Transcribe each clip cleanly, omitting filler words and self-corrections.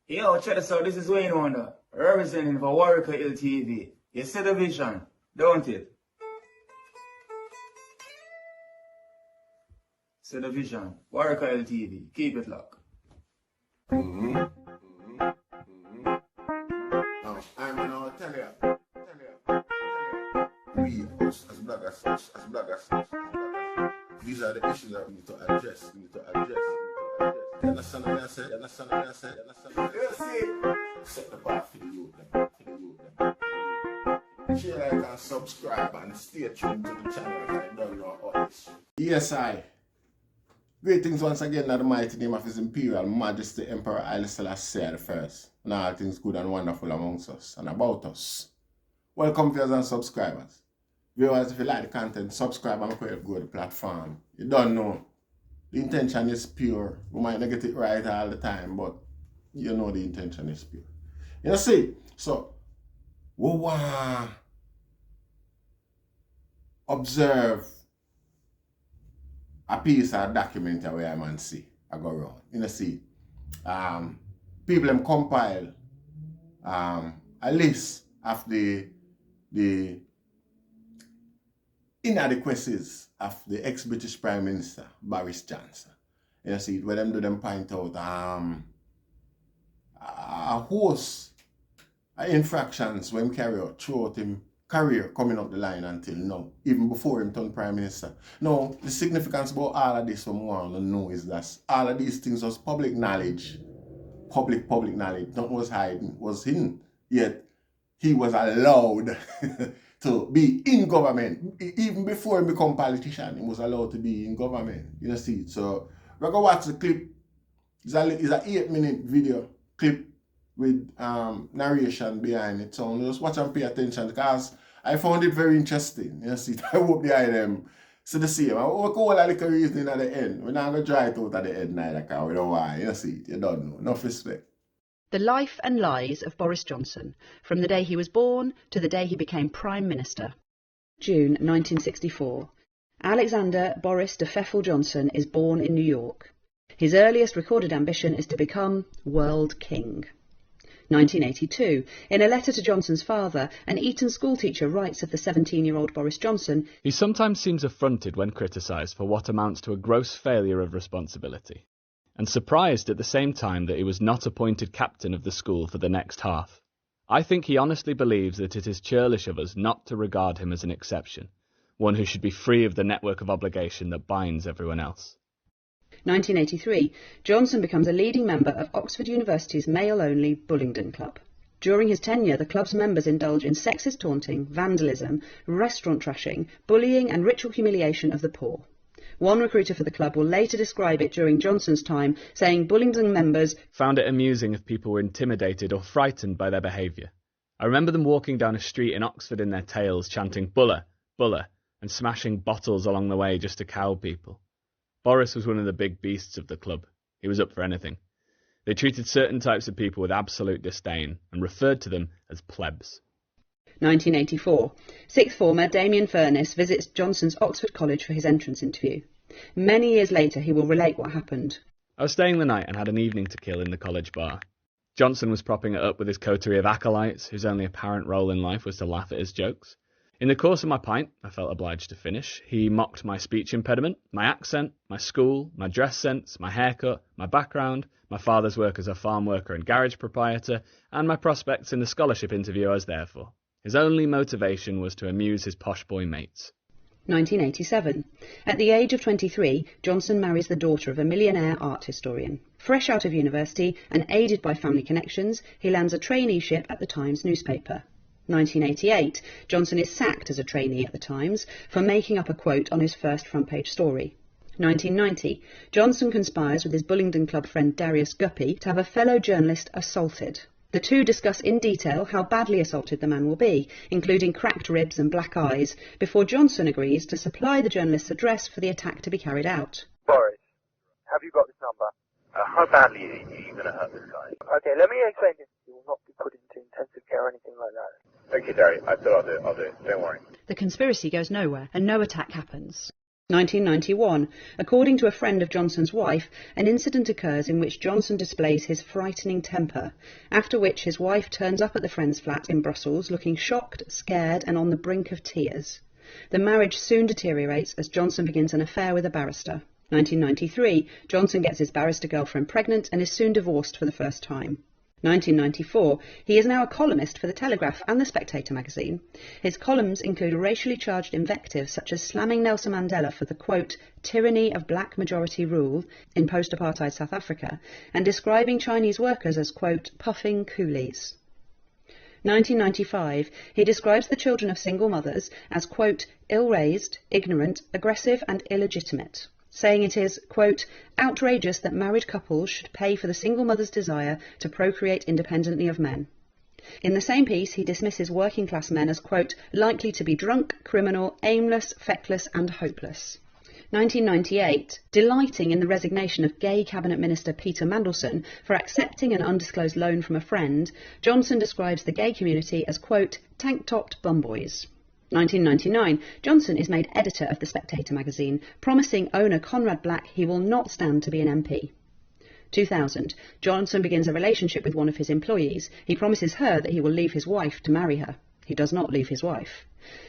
Yo, check this out. This is Wayne Wonder, representing for Warrior LTV. You see the vision, don't it? See the vision. Warrior LTV. Keep it locked. Now, I'm gonna tell you. We, us, as bloggers, these are the issues that we need to address. You understand what I said? You see? Set the bar for the youth. Share, like, and subscribe, and stay tuned to the channel if I don't know all this. Yes, I. Greetings once again in the mighty name of His Imperial Majesty Emperor Haile Selassie I, and all things good and wonderful amongst us and about us. Welcome viewers and subscribers. Viewers, if you like the content, subscribe and help grow the platform. You don't know. The intention is pure. We might not get it right all the time, but you know the intention is pure. You see, so we want to observe a piece of documentary where I man see I go around. You see, people them compile a list of the inadequacies of the ex-British Prime Minister Boris Johnson. You see, where them do them point out a host of infractions when carry out throughout him career coming up the line until now, even before him turned Prime Minister. Now, the significance about all of this we want to know is that all of these things was public knowledge. Public knowledge. Nothing was hidden, was hidden. Yet, he was allowed to be in government. Even before he become politician, he was allowed to be in government. You see, so we're going to watch the clip. It's an 8-minute video clip with narration behind it. So just watch and pay attention because I found it very interesting. You see, I hope behind them see the same. I hope all a little reasoning at the end. We're not going to try it out at the end neither because we don't want. You see, you don't know. Enough respect. The life and lies of Boris Johnson, from the day he was born to the day he became Prime Minister. June 1964. Alexander Boris de Pfeffel Johnson is born in New York. His earliest recorded ambition is to become World King. 1982. In a letter to Johnson's father, an Eton schoolteacher writes of the 17-year-old Boris Johnson, "He sometimes seems affronted when criticised for what amounts to a gross failure of responsibility, and surprised at the same time that he was not appointed captain of the school for the next half. I think he honestly believes that it is churlish of us not to regard him as an exception, one who should be free of the network of obligation that binds everyone else." 1983. Johnson becomes a leading member of Oxford University's male-only Bullingdon Club. During his tenure, the club's members indulge in sexist taunting, vandalism, restaurant trashing, bullying and ritual humiliation of the poor. One recruiter for the club will later describe it during Johnson's time, saying Bullingdon members found it amusing if people were intimidated or frightened by their behaviour. I remember them walking down a street in Oxford in their tails, chanting "Buller, Buller," and smashing bottles along the way just to cow people. Boris was one of the big beasts of the club. He was up for anything. They treated certain types of people with absolute disdain and referred to them as plebs. 1984. Sixth former Damien Furness visits Johnson's Oxford College for his entrance interview. Many years later he will relate what happened. I was staying the night and had an evening to kill in the college bar. Johnson was propping it up with his coterie of acolytes, whose only apparent role in life was to laugh at his jokes. In the course of my pint, I felt obliged to finish, he mocked my speech impediment, my accent, my school, my dress sense, my haircut, my background, my father's work as a farm worker and garage proprietor, and my prospects in the scholarship interview I was there for. His only motivation was to amuse his posh boy mates. 1987. At the age of 23, Johnson marries the daughter of a millionaire art historian. Fresh out of university and aided by family connections, he lands a traineeship at the Times newspaper. 1988. Johnson is sacked as a trainee at the Times for making up a quote on his first front-page story. 1990. Johnson conspires with his Bullingdon Club friend Darius Guppy to have a fellow journalist assaulted. The two discuss in detail how badly assaulted the man will be, including cracked ribs and black eyes, before Johnson agrees to supply the journalist's address for the attack to be carried out. Boris, have you got this number? How badly are you going to hurt this guy? Okay, let me explain this. You will not be put into intensive care or anything like that. Okay, Derry, I thought I'll do it. Don't worry. The conspiracy goes nowhere and no attack happens. 1991. According to a friend of Johnson's wife, an incident occurs in which Johnson displays his frightening temper, after which his wife turns up at the friend's flat in Brussels looking shocked, scared and on the brink of tears. The marriage soon deteriorates as Johnson begins an affair with a barrister. 1993. Johnson gets his barrister girlfriend pregnant and is soon divorced for the first time. 1994. He is now a columnist for The Telegraph and The Spectator magazine. His columns include racially charged invectives such as slamming Nelson Mandela for the, quote, tyranny of black majority rule in post-apartheid South Africa, and describing Chinese workers as, quote, puffing coolies. 1995. He describes the children of single mothers as, quote, ill-raised, ignorant, aggressive and illegitimate, saying it is, quote, outrageous that married couples should pay for the single mother's desire to procreate independently of men. In the same piece, he dismisses working class men as, quote, likely to be drunk, criminal, aimless, feckless and hopeless. 1998. Delighting in the resignation of gay Cabinet Minister Peter Mandelson for accepting an undisclosed loan from a friend, Johnson describes the gay community as, quote, tank-topped bumboys. 1999. Johnson is made editor of The Spectator magazine, promising owner Conrad Black he will not stand to be an MP. 2000. Johnson begins a relationship with one of his employees. He promises her that he will leave his wife to marry her. He does not leave his wife.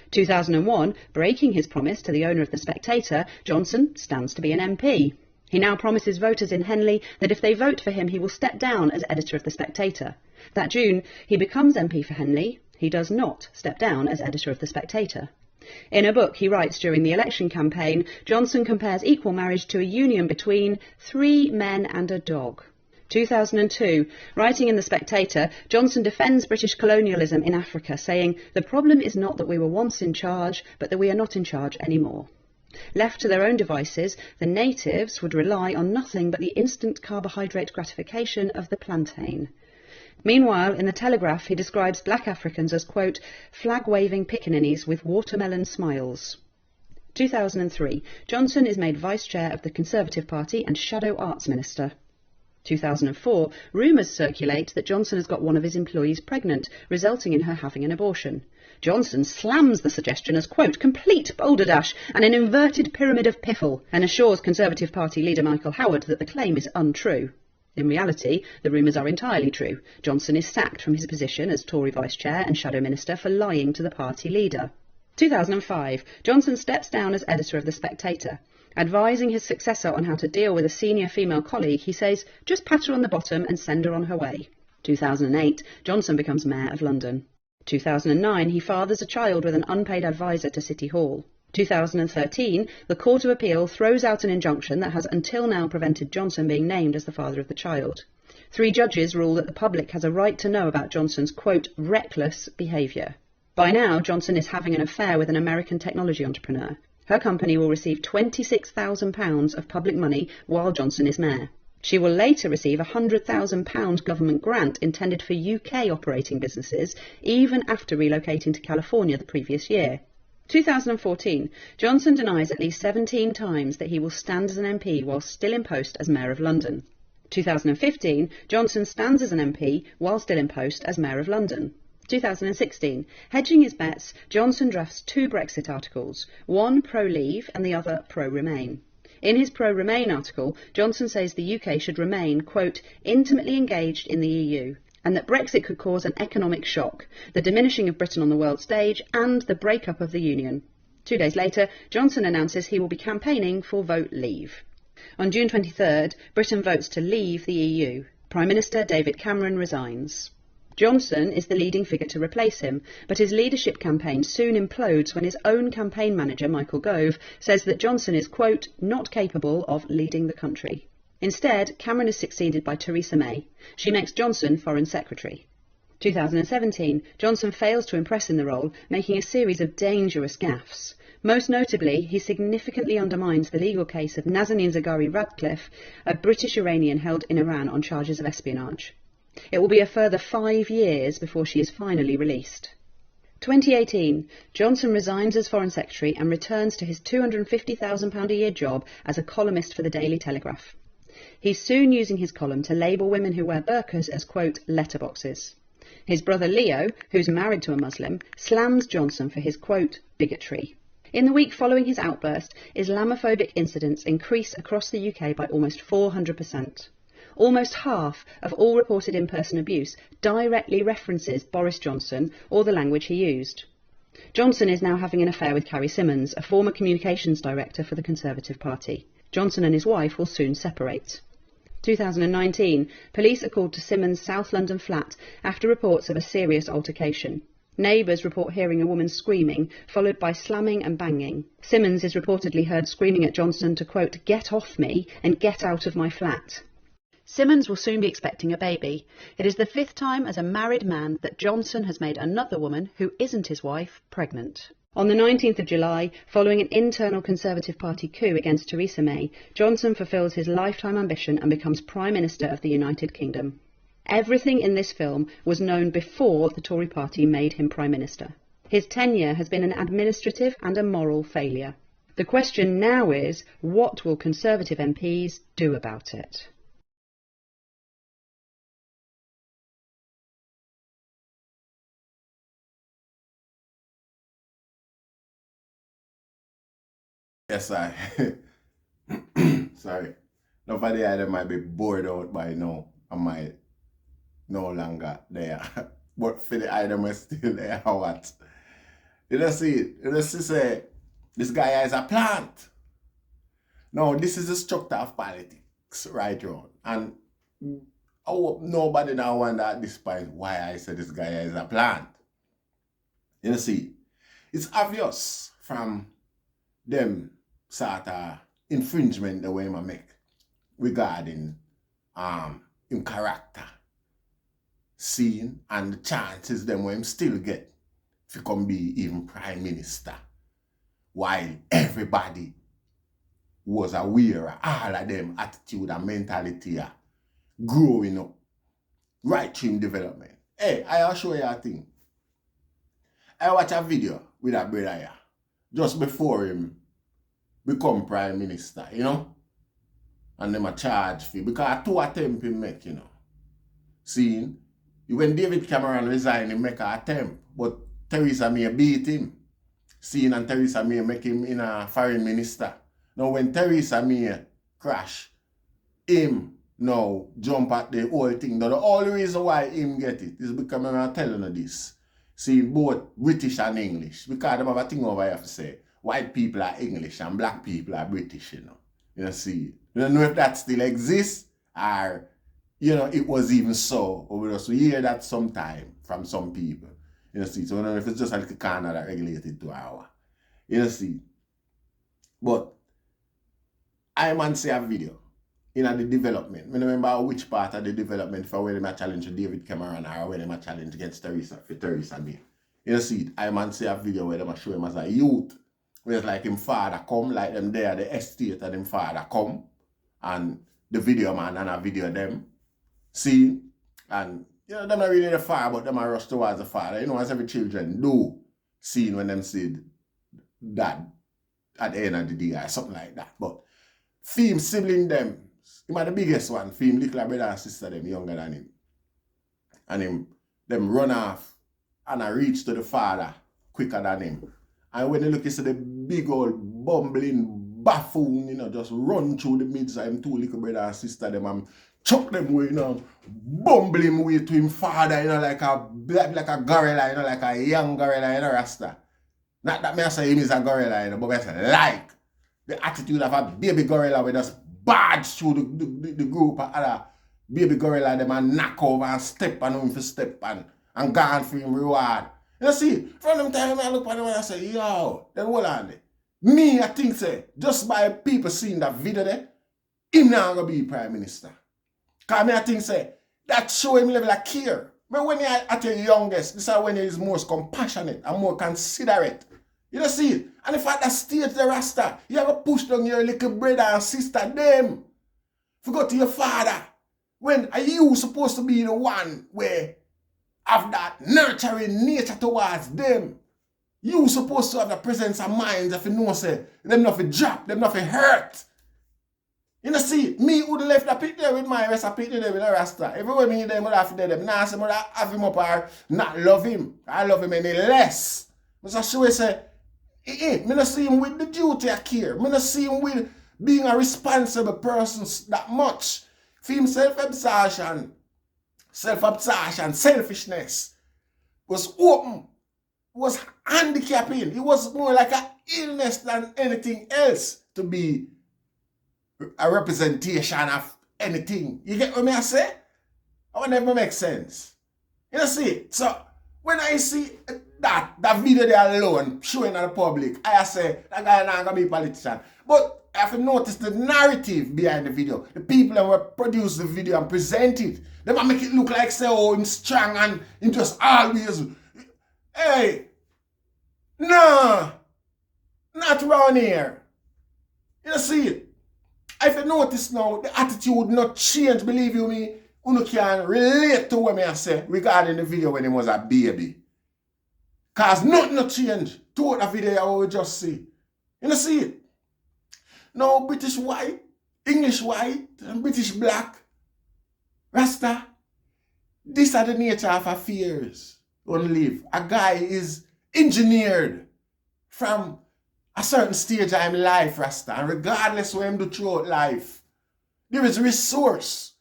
2001. Breaking his promise to the owner of The Spectator, Johnson stands to be an MP. He now promises voters in Henley that if they vote for him, he will step down as editor of The Spectator. That June, he becomes MP for Henley. He does not step down as editor of The Spectator. In a book he writes during the election campaign, Johnson compares equal marriage to a union between 3 men and a dog. 2002. Writing in The Spectator, Johnson defends British colonialism in Africa, saying, the problem is not that we were once in charge, but that we are not in charge anymore. Left to their own devices, the natives would rely on nothing but the instant carbohydrate gratification of the plantain. Meanwhile, in The Telegraph, he describes black Africans as, quote, flag-waving pickaninnies with watermelon smiles. 2003. Johnson is made Vice Chair of the Conservative Party and Shadow Arts Minister. 2004. Rumours circulate that Johnson has got one of his employees pregnant, resulting in her having an abortion. Johnson slams the suggestion as, quote, complete balderdash and an inverted pyramid of piffle, and assures Conservative Party leader Michael Howard that the claim is untrue. In reality, the rumours are entirely true. Johnson is sacked from his position as Tory Vice Chair and Shadow Minister for lying to the party leader. 2005. Johnson steps down as editor of The Spectator. Advising his successor on how to deal with a senior female colleague, he says, just pat her on the bottom and send her on her way. 2008. Johnson becomes Mayor of London. 2009. He fathers a child with an unpaid advisor to City Hall. 2013, the Court of Appeal throws out an injunction that has until now prevented Johnson being named as the father of the child. 3 judges rule that the public has a right to know about Johnson's, quote, reckless behaviour. By now, Johnson is having an affair with an American technology entrepreneur. Her company will receive £26,000 of public money while Johnson is mayor. She will later receive a £100,000 government grant intended for UK operating businesses, even after relocating to California the previous year. 2014. Johnson denies at least 17 times that he will stand as an MP while still in post as Mayor of London. 2015. Johnson stands as an MP while still in post as Mayor of London. 2016. Hedging his bets, Johnson drafts 2 Brexit articles, one pro-leave and the other pro-remain. In his pro-remain article, Johnson says the UK should remain, quote, intimately engaged in the EU, and that Brexit could cause an economic shock, the diminishing of Britain on the world stage, and the breakup of the Union. 2 days later, Johnson announces he will be campaigning for Vote Leave. On June 23rd, Britain votes to leave the EU. Prime Minister David Cameron resigns. Johnson is the leading figure to replace him, but his leadership campaign soon implodes when his own campaign manager, Michael Gove, says that Johnson is, quote, not capable of leading the country. Instead, Cameron is succeeded by Theresa May. She makes Johnson Foreign Secretary. 2017. Johnson fails to impress in the role, making a series of dangerous gaffes. Most notably, he significantly undermines the legal case of Nazanin Zaghari Ratcliffe, a British Iranian held in Iran on charges of espionage. It will be a further 5 years before she is finally released. 2018. Johnson resigns as Foreign Secretary and returns to his £250,000 a year job as a columnist for the Daily Telegraph. He's soon using his column to label women who wear burqas as, quote, letterboxes. His brother Leo, who's married to a Muslim, slams Johnson for his, quote, bigotry. In the week following his outburst, Islamophobic incidents increased across the UK by almost 400%. Almost half of all reported in-person abuse directly references Boris Johnson or the language he used. Johnson is now having an affair with Carrie Symonds, a former communications director for the Conservative Party. Johnson and his wife will soon separate. 2019, police are called to Symonds' South London flat after reports of a serious altercation. Neighbours report hearing a woman screaming, followed by slamming and banging. Symonds is reportedly heard screaming at Johnson to, quote, "get off me and get out of my flat." Symonds will soon be expecting a baby. It is the 5th time as a married man that Johnson has made another woman, who isn't his wife, pregnant. On the 19th of July, following an internal Conservative Party coup against Theresa May, Johnson fulfills his lifetime ambition and becomes Prime Minister of the United Kingdom. Everything in this film was known before the Tory party made him Prime Minister. His tenure has been an administrative and a moral failure. The question now is, what will Conservative MPs do about it? Yes, I. Sorry. Nobody either might be bored out by now. I might no longer there. But for the item is still there or what? You don't see it. You just say this guy has a plant. No, this is the structure of politics right around. And I hope nobody now wonder at this point why I said this guy has a plant. You see, it's obvious from them sort of infringement the way I make regarding in character, scene, and the chances them when him still get to come be even Prime Minister, while everybody was aware of all of them attitude and mentality growing up, right through development. Hey, I'll show you a thing. I watch a video with a brother here, just before him become Prime Minister, you know? And them a charge fee, because 2 attempts he make, you know. Seeing, when David Cameron resigned, he make an attempt, but Theresa May beat him. Seeing, and Theresa May make him in a foreign minister. Now when Theresa May crash, him now jump at the whole thing. Now the only reason why him get it is because I'm telling you this. Seeing both British and English. Because them have a thing over here to say, white people are English and black people are British, you know. You see. You don't know if that still exists or, you know, it was even so. Or we just hear that sometime from some people. You see. So I don't know if it's just like a corner that regulated to our. You see. But I man see a video in the development. I remember which part of the development for when they challenge David Cameron or when they challenge against Theresa May. You see, I man see a video where they show him as a youth. Where it's like him father come, like them there, the estate of him father come. And the video man and a video them. See? And, you know, them not really the father, but them are rush towards the father. You know, as every children do. Seeing when them see dad at the end of the day or something like that. But Fim sibling them, him are the biggest one. Fim little brother and sister them younger than him. And them run off and I reach to the father quicker than him. And when you look, you see the big old bumbling buffoon, you know, just run through the midst of him 2 little brother and sister them and chuck them way, you know, bumbling way to him father, you know, like a gorilla, you know, like a young gorilla, you know, Rasta. Not that I say him is a gorilla, you know, but it's like the attitude of a baby gorilla with just barge through the group of other baby gorilla them and knock over and step on him for step and gone for him reward. You see, from them time I look at them and I say, yo, then hold on there. Me, I think say, just by people seeing that video there, him not gonna be Prime Minister. Cause me I think say, that show him level of care. But when you're at your youngest, this is when he is most compassionate and more considerate. You don't see it? And if at that stage the Rasta, you have to push down your little brother and sister, them. Forgot to your father. When are you supposed to be the one where have that nurturing nature towards them? You supposed to have the presence of mind if you know say, them not for drop, them not for hurt. You know see, me who left a pit there with my rest, I pit there with a Rasta. Everywhere me them would have to do them. Now say, have him up or not love him. I love him any less. But I sure say, Me not see him with the duty of care. Me not see him with being a responsible person that much. For him self-absorption, selfishness was open, was handicapping. It was more like an illness than anything else to be a representation of anything. You get what I say? I will never make sense. You know, see? So, when I see that video there alone showing to the public, I say, that guy not going to be a politician. But I have to notice the narrative behind the video. The people that will produce the video and present it, they might make it look like, say, oh, I'm strong and I'm just always, hey, no, not around here. You know, see? If you notice now, the attitude not change, believe you me, you can relate to what I say regarding the video when he was a baby. Because nothing not change to the video we just see. You know, see it? Now, British white, English white, and British black, Rasta, these are the nature of affairs on live. A guy is engineered from a certain stage of his life, Rasta, and regardless of what him do throughout life, there is resource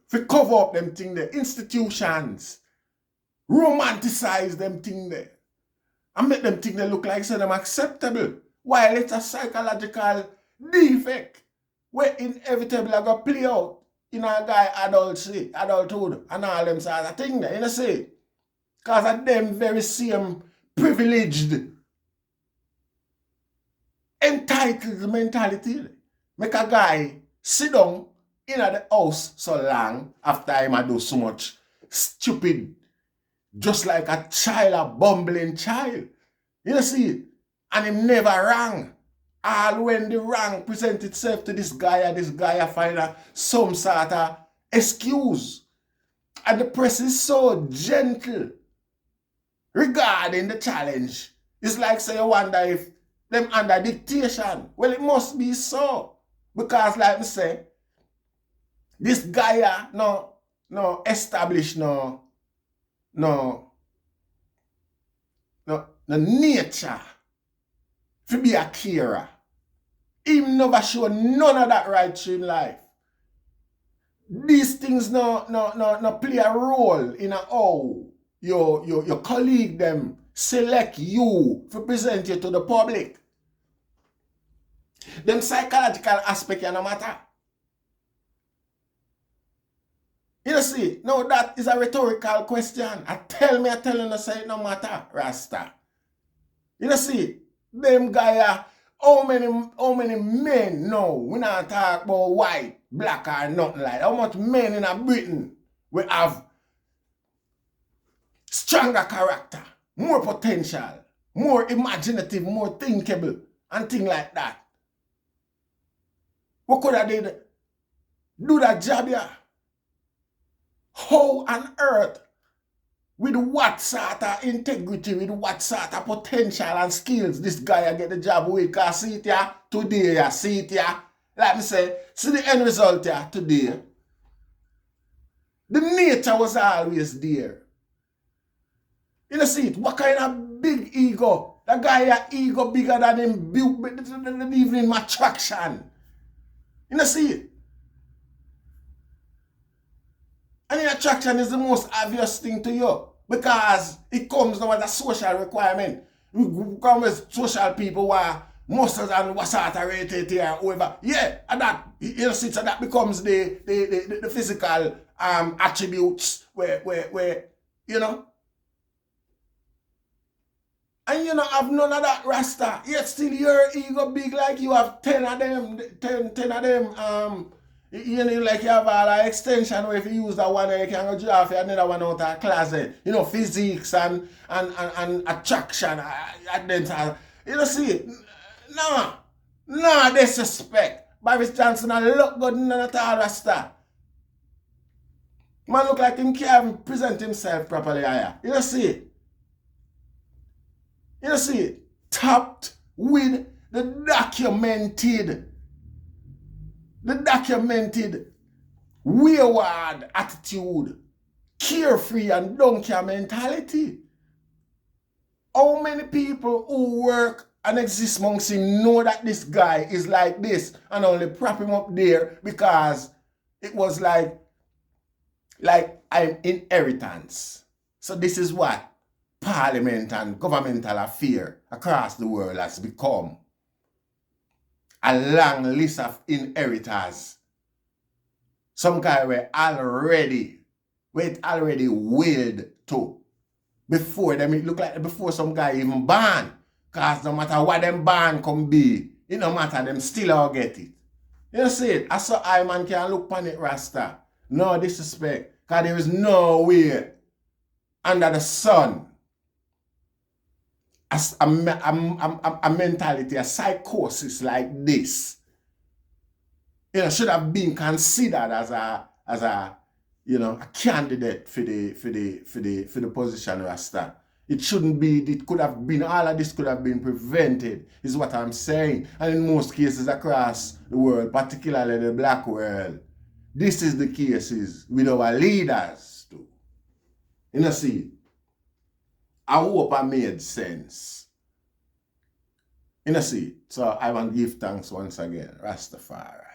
to cover up them things there, institutions, romanticize them things there, and make them things they look like so them acceptable, while it's a psychological defect where inevitably are going to play out in a guy adulthood and all them sort of things there, you know see? Because of them very same privileged entitled mentality. Make a guy sit down in the house so long after him do so much stupid, just like a child, a bumbling child. You see it? And him never wrong. All when the wrong present itself to this guy find some sort of excuse. And the press is so gentle regarding the challenge. It's like say you wonder if them under dictation. Well, it must be so. Because like me say, this guy no establish no nature to be a carer. He never show none of that right to him life. These things no play a role in how your colleague them select you to present you to the public. Them psychological aspect no matter. You see, now that is a rhetorical question. I tell you say it no matter, Rasta. You see, them guy how many men know we not talk about white, black or nothing like that. How much men in a Britain will have stronger character, more potential, more imaginative, more thinkable, and things like that. What could I do that job here? How on earth, with what sort of integrity, with what sort of potential and skills this guy get the job with? Because see it here today, see it here. Like me say, see the end result here today. The nature was always there. You know, see it? What kind of big ego? That guy has ego bigger than him, even in attraction. You know, see it? And in attraction is the most obvious thing to you because it comes now as a social requirement. We come with social people who are muscles and what sort of rated here, whoever. Yeah, and that you know, see, so that becomes the physical attributes where you know. And you know have none of that Rasta. Yet still your ego big like you have 10 of them, 10 of them you know, like you have an extension where if you use that one, you can go draw for another one out of a closet. You know, physics and attraction. You know, see, no disrespect. Boris Johnson look good none at all, Rasta. Man look like him can't present himself properly here. You know, see. You know, see, topped with the documented wayward attitude, carefree and don't care mentality. How many people who work and exist amongst him know that this guy is like this and only prop him up there because it was like I'm inheritance. So this is what parliament and governmental affair across the world has become. A long list of inheritors. Some guy were already willed to. Before them, it look like before some guy even born. Cause no matter what them born can be, it no matter, them still all get it. You see it? I saw I man can look on it, Rasta. No disrespect. Cause there is no way under the sun a mentality, a psychosis like this, should have been considered as a candidate for the position, Rasta. It shouldn't be. It could have been. All of this could have been prevented. Is what I'm saying. And in most cases across the world, particularly the black world, this is the cases with our leaders too. See. I hope I made sense. See. So I want to give thanks once again, Rastafari.